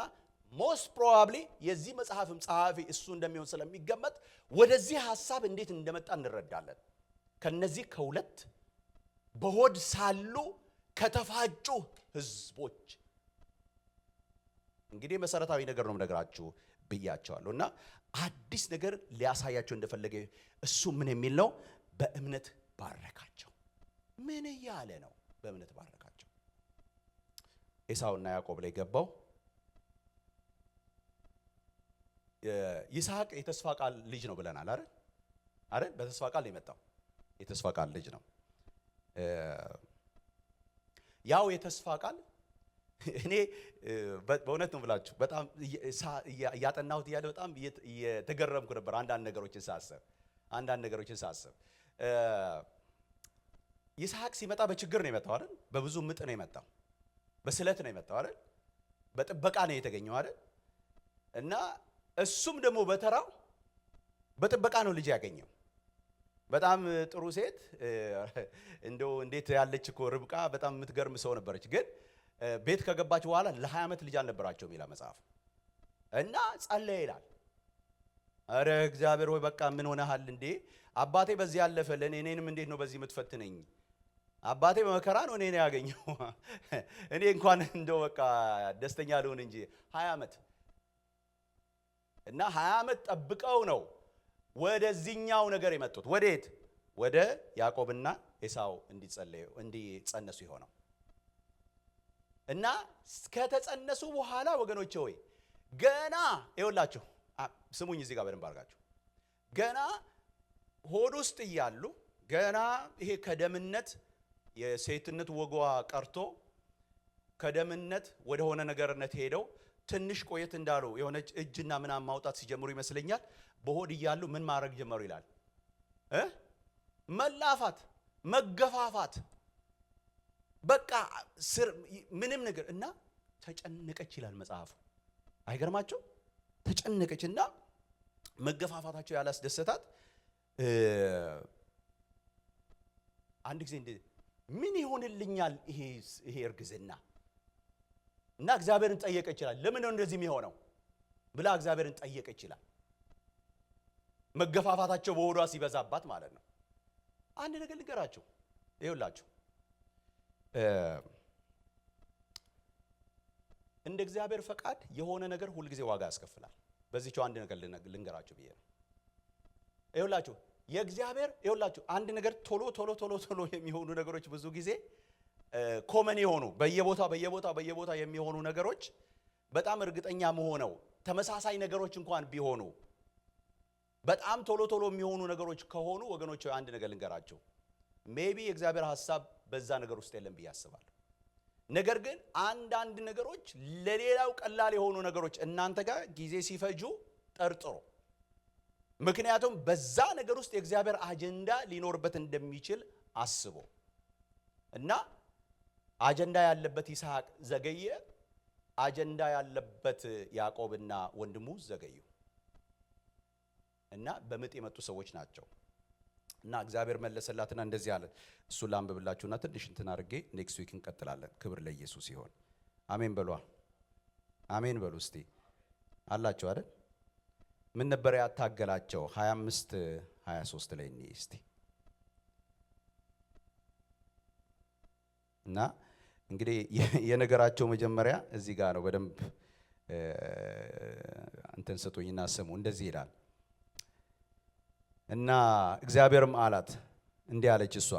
ሞስት ፕሮባብሊ የዚህ መጽሐፍም ጸሐፊ እሱ እንደሚሆን ስለሚገመት ወደዚህ ሐሳብ እንዴት እንደመጣ እንረዳለን። ከነዚህ ከሁለት በሆድ ሳሉ ከተፋጩ ህዝቦች እንግዲህ መሰረታዊ ነገር ነው የምነግራችሁ ብያቸዋለሁ። እና አዲስ ነገር ሊያሳያቸው እንደፈለገ እሱ ምን የሚል ነው? በእምነት ባረካቸው። ምን እያለ ነው? በእምነት ባረካቸው። ኤሳውና ያዕቆብ ላይ ገባው። ይስሐቅ የተስፋ ቃል ልጅ ነው ብለናል አይደል? በተስፋ ቃል ነው የመጣው። የተስፋ ቃል ልጅ ነው። ያው የተስፋ ቃል እኔ በእውነት ነው ብላችሁ በጣም እያጠናሁት እያለ በጣም እየተገረምኩ ነበር። አንዳንድ ነገሮችን ሳስብ ይስሐቅ ሲመጣ በችግር ነው የመጣው አይደል? በብዙ ምጥ ነው የመጣው። በስለት ነው የመጣው አይደል? በጥበቃ ነው የተገኘው አይደል? እና እሱም ደግሞ በተራው በጥበቃ ነው ልጅ ያገኘው። በጣም ጥሩ ሴት እንደው እንዴት ያለች እኮ ርብቃ በጣም የምትገርም ሰው ነበረች። ግን ቤት ከገባች በኋላ ለ20 ዓመት ልጅ አልነበራቸውም ይላል መጽሐፍ። እና ጸለየ ይላል። አረ እግዚአብሔር ሆይ በቃ ምን ሆነሃል እንዴ? አባቴ በዚህ ያለፈ እኔንም እንዴት ነው በዚህ የምትፈትነኝ? አባቴ በመከራ ነው እኔን ያገኘው። እኔ እንኳን እንደው በቃ ደስተኛ ልሆን እንጂ 20 ዓመት እና 20 ዓመት ጠብቀው ነው ወደዚህኛው ነገር የመጡት። ወዴት? ወደ ያዕቆብና ኤሳው እንዲጸነሱ ይሆነው እና ከተጸነሱ በኋላ ወገኖቼ ሆይ ገና ይኸውላችሁ ስሙኝ እዚህ ጋር በደንብ አድርጋችሁ ገና ሆድ ውስጥ እያሉ ገና ይሄ ከደምነት የሴትነት ወጓ ቀርቶ ከደምነት ወደ ሆነ ነገርነት ሄደው ትንሽ ቆየት እንዳሉ የሆነች እጅና ምናምን ማውጣት ሲጀምሩ ይመስለኛል በሆድ እያሉ ምን ማድረግ ጀመሩ ይላል? መላፋት፣ መገፋፋት በቃ ምንም ነገር እና ተጨነቀች ይላል መጽሐፉ። አይገርማቸው? ተጨነቀችና መገፋፋታቸው ያላስደሰታት አንድ ጊዜ ምን ይሆንልኛል ይሄ እርግዝና እና እግዚአብሔርን ጠየቀ ይችላል። ለምን ነው እንደዚህ የሚሆነው ብላ እግዚአብሔርን ጠየቀ ይችላል። መገፋፋታቸው በሆዷ ሲበዛባት ማለት ነው። አንድ ነገር ልንገራችሁ፣ ይኸውላችሁ እንደ እግዚአብሔር ፈቃድ የሆነ ነገር ሁሉ ጊዜ ዋጋ ያስከፍላል። በዚህው አንድ ነገር ልንገራችሁ ብዬ ነው። ይኸውላችሁ የእግዚአብሔር ይኸውላችሁ አንድ ነገር ቶሎ የሚሆኑ ነገሮች ብዙ ጊዜ ኮመን የሆኑ በየቦታ የሚሆኑ ነገሮች በጣም እርግጠኛ መሆነው ተመሳሳይ ነገሮች እንኳን ቢሆኑ በጣም ቶሎ የሚሆኑ ነገሮች ከሆኑ ወገኖች አንድ ነገር ልንገራችሁ፣ ሜቢ የእግዚአብሔር ሐሳብ በዛ ነገር ውስጥ የለም ብዬ አስባለሁ። ነገር ግን አንዳንድ ነገሮች ለሌላው ቀላል የሆኑ ነገሮች እናንተ ጋር ጊዜ ሲፈጁ ጠርጥሩ። ምክንያቱም በዛ ነገር ውስጥ የእግዚአብሔር አጀንዳ ሊኖርበት እንደሚችል አስቡ እና አጀንዳ ያለበት ይስሐቅ ዘገየ፣ አጀንዳ ያለበት ያዕቆብና ወንድሙ ዘገዩ እና በምጥ የመጡ ሰዎች ናቸው። እና እግዚአብሔር መለሰላትና እንደዚህ አለ። እሱን ላንብብላችሁና ትንሽ እንትን አድርጌ ኔክስት ዊክ እንቀጥላለን። ክብር ለኢየሱስ ይሁን። አሜን በሉ። አሜን በሉ። እስቲ አላችሁ አይደል? ምን ነበር ያታገላቸው? 25 23 ላይ እንይ እስቲ። እና እንግዲህ የነገራቸው መጀመሪያ እዚህ ጋር ነው። በደንብ እንትን ስጡኝና ስሙ። እንደዚህ ይላል እና እግዚአብሔርም አላት እንዲህ አለች እሷ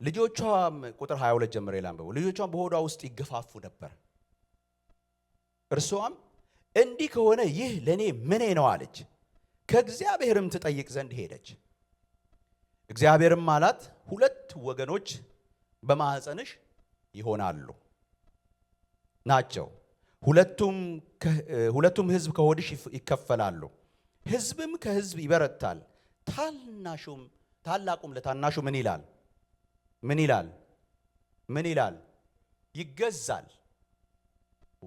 ልጆቿም ቁጥር 22 ጀምሮ ይላንበው። ልጆቿም በሆዷ ውስጥ ይገፋፉ ነበር። እርሷም እንዲህ ከሆነ ይህ ለኔ ምኔ ነው አለች። ከእግዚአብሔርም ትጠይቅ ዘንድ ሄደች። እግዚአብሔርም አላት ሁለት ወገኖች በማህፀንሽ ይሆናሉ ናቸው፣ ሁለቱም ሕዝብ ከሆድሽ ይከፈላሉ፣ ሕዝብም ከሕዝብ ይበረታል፣ ታላቁም ለታናሹ ምን ይላል? ምን ይላል? ይገዛል።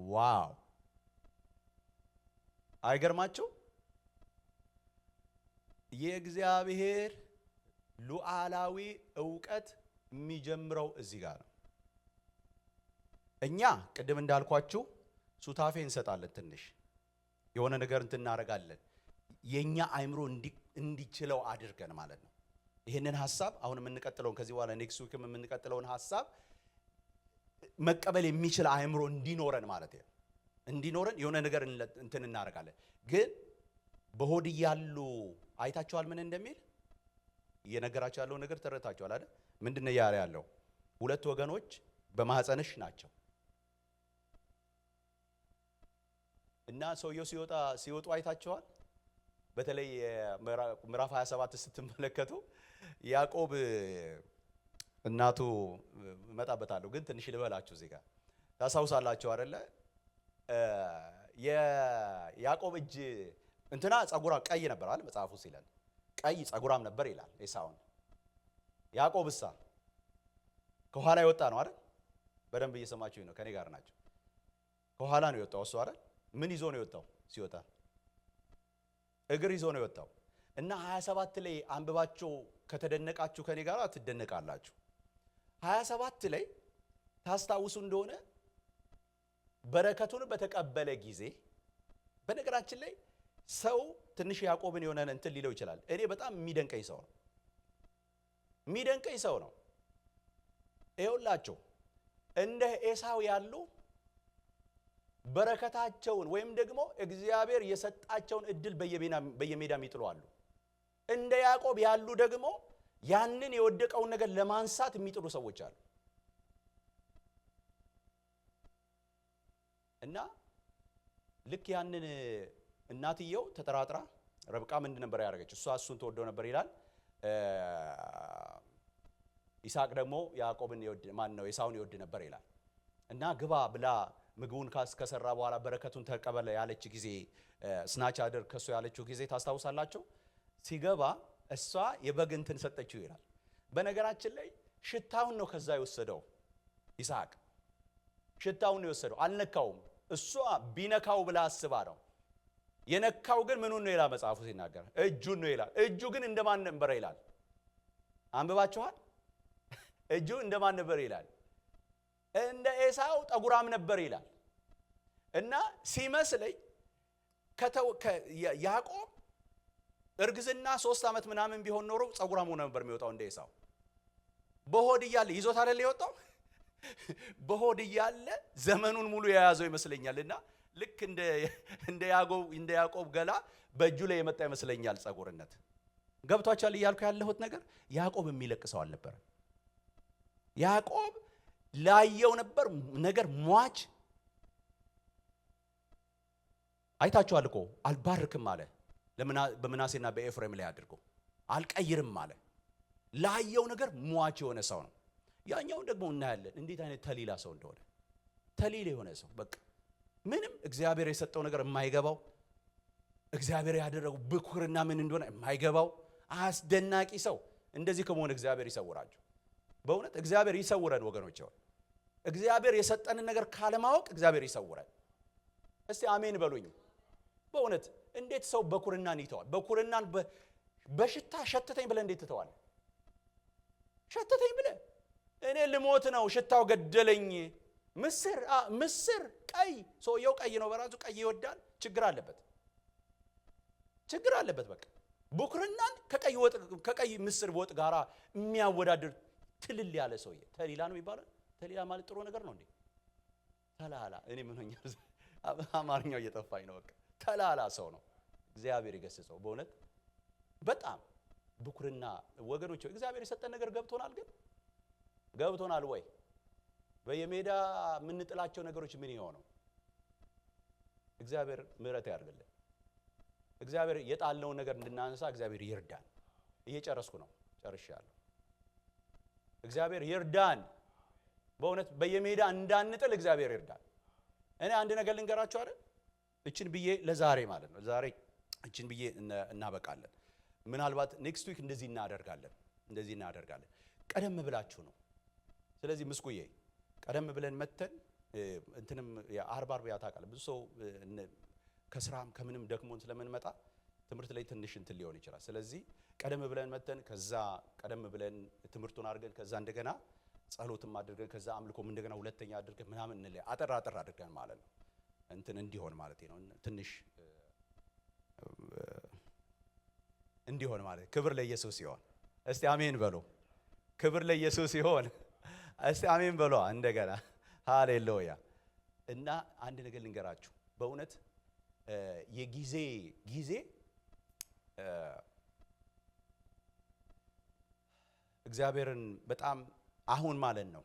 ዋው! አይገርማችሁ? የእግዚአብሔር ሉዓላዊ ዕውቀት የሚጀምረው እዚህ ጋር ነው። እኛ ቅድም እንዳልኳችሁ ሱታፌ እንሰጣለን፣ ትንሽ የሆነ ነገር እንትን እናደርጋለን፣ የኛ አይምሮ እንዲችለው አድርገን ማለት ነው። ይሄንን ሐሳብ አሁን የምንቀጥለውን ከዚህ በኋላ ኔክስት ዊክ የምንቀጥለውን ሐሳብ መቀበል የሚችል አይምሮ እንዲኖረን ማለት ነው። እንዲኖረን የሆነ ነገር እንትን እናደርጋለን። ግን በሆድ ያሉ አይታችኋል ምን እንደሚል እየነገራችሁ ያለው ነገር ተረታችኋል አይደል? ምንድነው ያለው? ሁለት ወገኖች በማህፀንሽ ናቸው እና ሰውየው ሲወጡ አይታችኋል። በተለይ ምዕራፍ 27 ስትመለከቱ ያዕቆብ እናቱ መጣበታለሁ፣ ግን ትንሽ ልበላችሁ እዚህ ጋር ታሳውሳላችሁ አይደለ? የያዕቆብ እጅ እንትና ጸጉራ ቀይ ነበር አይደል? መጽሐፉ ሲለን ቀይ ጸጉራም ነበር ይላል ኤሳውን። ያዕቆብሳ ከኋላ የወጣ ነው አይደል? በደንብ እየሰማችሁኝ ነው? ከኔ ጋር ናቸው? ከኋላ ነው የወጣው እሱ አይደል? ምን ይዞ ነው የወጣው? ሲወጣ እግር ይዞ ነው የወጣው። እና 27 ላይ አንብባችሁ ከተደነቃችሁ ከኔ ጋር ትደነቃላችሁ። 27 ላይ ታስታውሱ እንደሆነ በረከቱን በተቀበለ ጊዜ፣ በነገራችን ላይ ሰው ትንሽ ያዕቆብን የሆነ እንትን ሊለው ይችላል። እኔ በጣም የሚደንቀኝ ሰው ነው። ይኸውላችሁ እንደ ኤሳው ያሉ በረከታቸውን ወይም ደግሞ እግዚአብሔር የሰጣቸውን እድል በየሜዳ የሚጥሉ አሉ። እንደ ያዕቆብ ያሉ ደግሞ ያንን የወደቀውን ነገር ለማንሳት የሚጥሉ ሰዎች አሉ። እና ልክ ያንን እናትየው ተጠራጥራ ረብቃ ምንድን ነበር ያደረገችው? እሱን ተወደው ነበር ይላል። ይስሐቅ ደግሞ ያዕቆብን ኤሳውን ይወድ ነበር ይላል። እና ግባ ብላ ምግቡን ከሰራ በኋላ በረከቱን ተቀበለ ያለች ጊዜ ስናች አድርግ ከሱ ያለችው ጊዜ ታስታውሳላችሁ። ሲገባ እሷ የበግ እንትን ሰጠችው ይላል። በነገራችን ላይ ሽታውን ነው ከዛ የወሰደው ይስሐቅ። ሽታውን ነው የወሰደው፣ አልነካውም። እሷ ቢነካው ብላ አስባ ነው የነካው። ግን ምኑን ነው ይላል መጽሐፉ ሲናገር? እጁን ነው ይላል። እጁ ግን እንደማን ነበር ይላል? አንብባችኋል? እጁ እንደማን ነበር ይላል? እንደ ኤሳው ጠጉራም ነበር ይላል። እና ሲመስለኝ ያዕቆብ እርግዝና 3 ዓመት ምናምን ቢሆን ኖሮ ጸጉራም ሆኖ ነበር የሚወጣው እንደ ኤሳው። በሆድ እያለ ይዞት አይደል የወጣው? በሆድ እያለ ዘመኑን ሙሉ የያዘው ይመስለኛልና ልክ እንደ ያዕቆብ ገላ በእጁ ላይ የመጣ ይመስለኛል ጸጉርነት። ገብቷችኋል እያልኩ ያለሁት ነገር? ያዕቆብ የሚለቅሰው አልነበረም። ያዕቆብ ላየው ነበር ነገር ሟች። አይታችኋል እኮ አልባርክም አለ በምናሴና በኤፍሬም ላይ አድርጎ አልቀይርም አለ። ላየው ነገር ሟች የሆነ ሰው ነው። ያኛውን ደግሞ እናያለን እንዴት አይነት ተሊላ ሰው እንደሆነ። ተሊላ የሆነ ሰው በቃ ምንም እግዚአብሔር የሰጠው ነገር የማይገባው፣ እግዚአብሔር ያደረገው ብኩርና ምን እንደሆነ የማይገባው አስደናቂ ሰው። እንደዚህ ከመሆን እግዚአብሔር ይሰውራችሁ። በእውነት እግዚአብሔር ይሰውረን ወገኖች። እግዚአብሔር የሰጠንን ነገር ካለማወቅ እግዚአብሔር ይሰውረን። እስቲ አሜን በሉኝ። በእውነት እንዴት ሰው በኩርናን ይተዋል? በኩርናን በሽታ ሸተተኝ ብለህ እንዴት ትተዋል? ሸተተኝ ብለህ እኔ ልሞት ነው ሽታው ገደለኝ። ምስር ቀይ፣ ሰውየው ቀይ ነው በራሱ ቀይ ይወዳል። ችግር አለበት። በቃ ብኩርናን ከቀይ ምስር ወጥ ጋራ የሚያወዳድር ትልል ያለ ሰውዬ ተሊላ ነው የሚባለው። ተሊላ ማለት ጥሩ ነገር ነው እንዴ? ተላላ። እኔ ምን ሆኛል? አማርኛው እየጠፋኝ ነው። በቃ ተላላ ሰው ነው። እግዚአብሔር ይገስጸው በእውነት በጣም ብኩርና። ወገኖች እግዚአብሔር የሰጠን ነገር ገብቶናል? ግን ገብቶናል ወይ? በየሜዳ የምንጥላቸው ነገሮች ምን ይሆነው? እግዚአብሔር ምሕረት ያድርግልን። እግዚአብሔር የጣልነውን ነገር እንድናነሳ እግዚአብሔር ይርዳን። እየጨረስኩ ነው፣ ጨርሻለሁ። እግዚአብሔር ይርዳን በእውነት በየሜዳ እንዳንጥል እግዚአብሔር ይርዳን። እኔ አንድ ነገር ልንገራችሁ አይደል? እችን ብዬ ለዛሬ ማለት ነው ዛሬ እችን ብዬ እናበቃለን። ምናልባት ኔክስት ዊክ እንደዚህ እናደርጋለን። ቀደም ብላችሁ ነው። ስለዚህ ምስኩዬ ቀደም ብለን መተን እንትንም የአርብ ያታውቃል። ብዙ ሰው ከስራም ከምንም ደክሞን ስለምንመጣ ትምህርት ላይ ትንሽ እንትን ሊሆን ይችላል። ስለዚህ ቀደም ብለን መተን ከዛ ቀደም ብለን ትምህርቱን አድርገን ከዛ እንደገና ጸሎትም አድርገን ከዛ አምልኮም እንደገና ሁለተኛ አድርገን ምናምን አጠር አድርገን ማለት ነው እንትን እንዲሆን ማለት ነው። ትንሽ እንዲሆን ማለት ክብር ለኢየሱስ ይሁን። እስቲ አሜን በሉ። ክብር ለኢየሱስ ይሁን። እስቲ አሜን በሉ እንደገና። ሃሌሉያ። እና አንድ ነገር ልንገራችሁ በእውነት ጊዜ እግዚአብሔርን በጣም አሁን ማለት ነው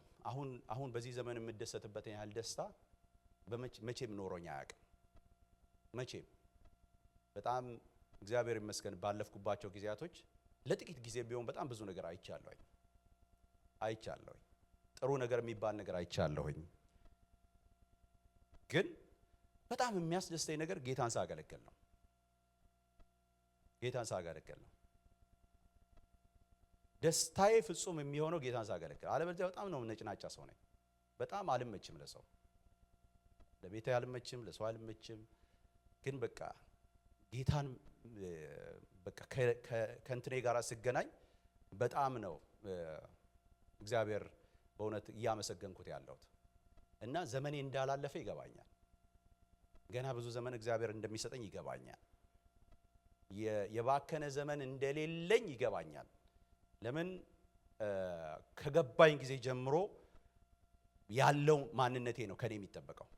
አሁን በዚህ ዘመን የምደሰትበት ያህል ደስታ መቼም ኖሮኛ አያውቅም። መቼም በጣም እግዚአብሔር ይመስገን ባለፍኩባቸው ጊዜያቶች ለጥቂት ጊዜ ቢሆን በጣም ብዙ ነገር አይቻለሁ። ጥሩ ነገር የሚባል ነገር አይቻለሁኝ። ግን በጣም የሚያስደስተኝ ነገር ጌታን ሳገለግል ነው። ደስታዬ ፍጹም የሚሆነው ጌታን ሳገለግል። አለበለዚያ በጣም ነው ነጭናጫ ሰው ነኝ። በጣም አልመችም ለሰው፣ ለቤቴ አልመችም፣ ለሰው አልመችም። ግን በቃ ጌታን በቃ ከእንትኔ ጋር ስገናኝ በጣም ነው እግዚአብሔር በእውነት እያመሰገንኩት ያለሁት እና ዘመኔ እንዳላለፈ ይገባኛል። ገና ብዙ ዘመን እግዚአብሔር እንደሚሰጠኝ ይገባኛል። የባከነ ዘመን እንደሌለኝ ይገባኛል። ለምን ከገባኝ ጊዜ ጀምሮ ያለው ማንነቴ ነው ከኔ የሚጠበቀው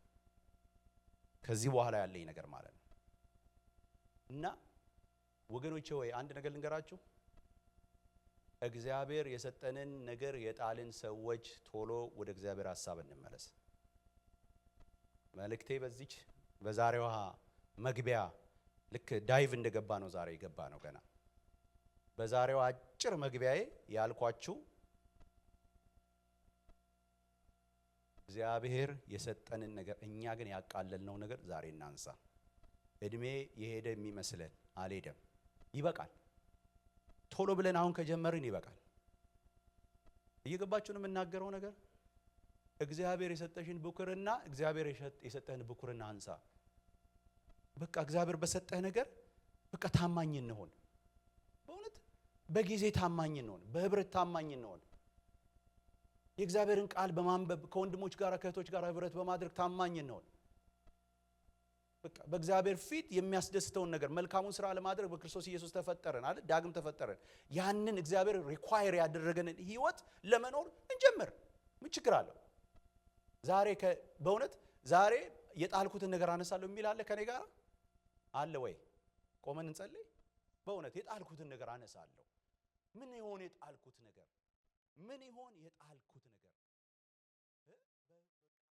ከዚህ በኋላ ያለኝ ነገር ማለት ነው። እና ወገኖቼ ሆይ አንድ ነገር ልንገራችሁ፣ እግዚአብሔር የሰጠንን ነገር የጣልን ሰዎች ቶሎ ወደ እግዚአብሔር ሐሳብ እንመለስ። መልእክቴ በዛሬዋ መግቢያ ልክ ዳይቭ እንደገባ ነው ዛሬ የገባ ነው። ገና በዛሬዋ አጭር መግቢያዬ ያልኳችሁ እግዚአብሔር የሰጠንን ነገር እኛ ግን ያቃለልነው ነገር ዛሬ እናንሳ። እድሜ የሄደ የሚመስለን አልሄደም። ይበቃል። ቶሎ ብለን አሁን ከጀመርን ይበቃል። እየገባችሁ ነው የምናገረው ነገር? እግዚአብሔር የሰጠሽን ብኩርና እግዚአብሔር የሰጠህን ብኩርና አንሳ። በቃ እግዚአብሔር በሰጠህ ነገር በቃ ታማኝ እንሆን። በእውነት በጊዜ ታማኝ እንሆን፣ በህብረት ታማኝ እንሆን። የእግዚአብሔርን ቃል በማንበብ ከወንድሞች ጋር ከእህቶች ጋር ህብረት በማድረግ ታማኝ ነው። በቃ በእግዚአብሔር ፊት የሚያስደስተውን ነገር መልካሙን ስራ ለማድረግ በክርስቶስ ኢየሱስ ተፈጠረን አይደል? ዳግም ተፈጠረን። ያንን እግዚአብሔር ሪኳየር ያደረገንን ህይወት ለመኖር እንጀምር። ምን ችግር አለው? ዛሬ በእውነት ዛሬ የጣልኩትን ነገር አነሳለሁ የሚል አለ ከኔ ጋር አለ ወይ? ቆመን እንጸልይ። በእውነት የጣልኩትን ነገር አነሳለሁ። ምን ይሆን የጣልኩት ነገር? ምን ይሆን የጣልኩት ነገር?